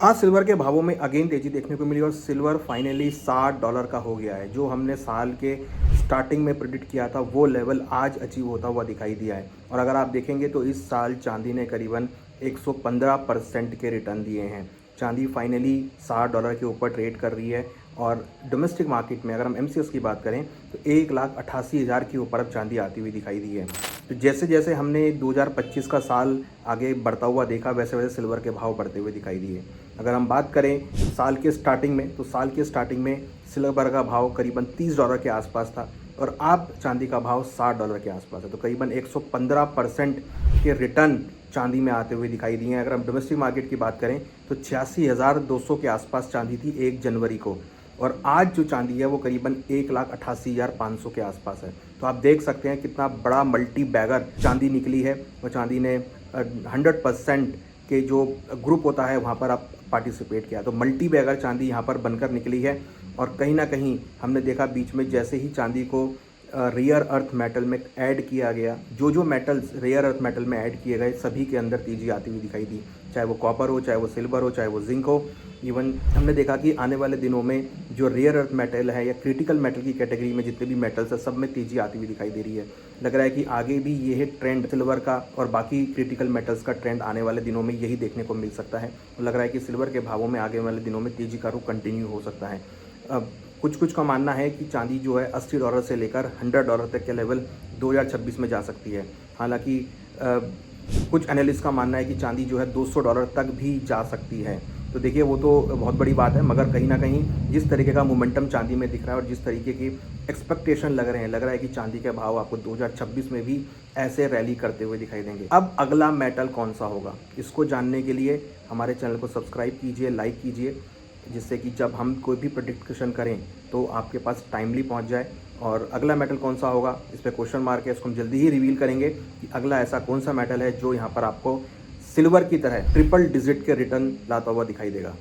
आज सिल्वर के भावों में अगेन तेजी देखने को मिली और सिल्वर फाइनली $60 का हो गया है। जो हमने साल के स्टार्टिंग में प्रिडिक्ट किया था वो लेवल आज अचीव होता हुआ दिखाई दिया है। और अगर आप देखेंगे तो इस साल चांदी ने करीबन 115% के रिटर्न दिए हैं। चांदी फाइनली $60 के ऊपर ट्रेड कर रही है और डोमेस्टिक मार्केट में अगर हम एमसीएक्स की बात करें तो 1,88,000 के ऊपर अब चांदी आती हुई दिखाई दी है। तो जैसे जैसे हमने 2025 का साल आगे बढ़ता हुआ देखा वैसे वैसे सिल्वर के भाव बढ़ते हुए दिखाई दिए। अगर हम बात करें साल के स्टार्टिंग में तो साल के स्टार्टिंग में सिल्वर का भाव करीबन $30 के आसपास था और अब चांदी का भाव $60 के आसपास है। तो करीबन 115% के रिटर्न चांदी में आते हुए दिखाई दिए हैं। अगर हम डोमेस्टिक मार्केट की बात करें तो 86,200 के आसपास चांदी थी 1 जनवरी को और आज जो चांदी है वो करीबन 1,88,500 के आसपास है। तो आप देख सकते हैं कितना बड़ा मल्टी बैगर चांदी निकली है और चांदी ने 100% के जो ग्रुप होता है वहाँ पर आप पार्टिसिपेट किया। तो मल्टी बैगर चांदी यहाँ पर बनकर निकली है और कहीं ना कहीं हमने देखा बीच में जैसे ही चांदी को रेयर अर्थ मेटल में ऐड किया गया, जो मेटल्स रेयर अर्थ मेटल में ऐड किए गए सभी के अंदर तेजी आती हुई दिखाई दी, चाहे वो कॉपर हो, चाहे वो सिल्वर हो, चाहे वो जिंक हो। इवन हमने देखा कि आने वाले दिनों में जो रेयर अर्थ मेटल है या क्रिटिकल मेटल की कैटेगरी में जितने भी मेटल्स है सब में तेजी आती हुई दिखाई दे रही है। लग रहा है कि आगे भी यह ट्रेंड सिल्वर का और बाकी क्रिटिकल मेटल्स का ट्रेंड आने वाले दिनों में यही देखने को मिल सकता है। तो लग रहा है कि सिल्वर के भावों में आगे वाले दिनों में तेजी का रुख कंटिन्यू हो सकता है। अब कुछ का मानना है कि चांदी जो है $80 से लेकर $100 तक के लेवल 2026 में जा सकती है। हालांकि कुछ एनालिस्ट का मानना है कि चांदी जो है $200 तक भी जा सकती है। तो देखिए वो तो बहुत बड़ी बात है, मगर कहीं ना कहीं जिस तरीके का मोमेंटम चांदी में दिख रहा है और जिस तरीके की एक्सपेक्टेशन लग रहा है कि चांदी के भाव आपको 2026 में भी ऐसे रैली करते हुए दिखाई देंगे। अब अगला मेटल कौन सा होगा, इसको जानने के लिए हमारे चैनल को सब्सक्राइब कीजिए, लाइक कीजिए, जिससे कि जब हम कोई भी प्रेडिक्शन करें तो आपके पास टाइमली पहुंच जाए। और अगला मेटल कौन सा होगा इस पर क्वेश्चन मार्क है, इसको हम जल्दी ही रिवील करेंगे कि अगला ऐसा कौन सा मेटल है जो यहाँ पर आपको सिल्वर की तरह ट्रिपल डिजिट के रिटर्न लाता हुआ दिखाई देगा।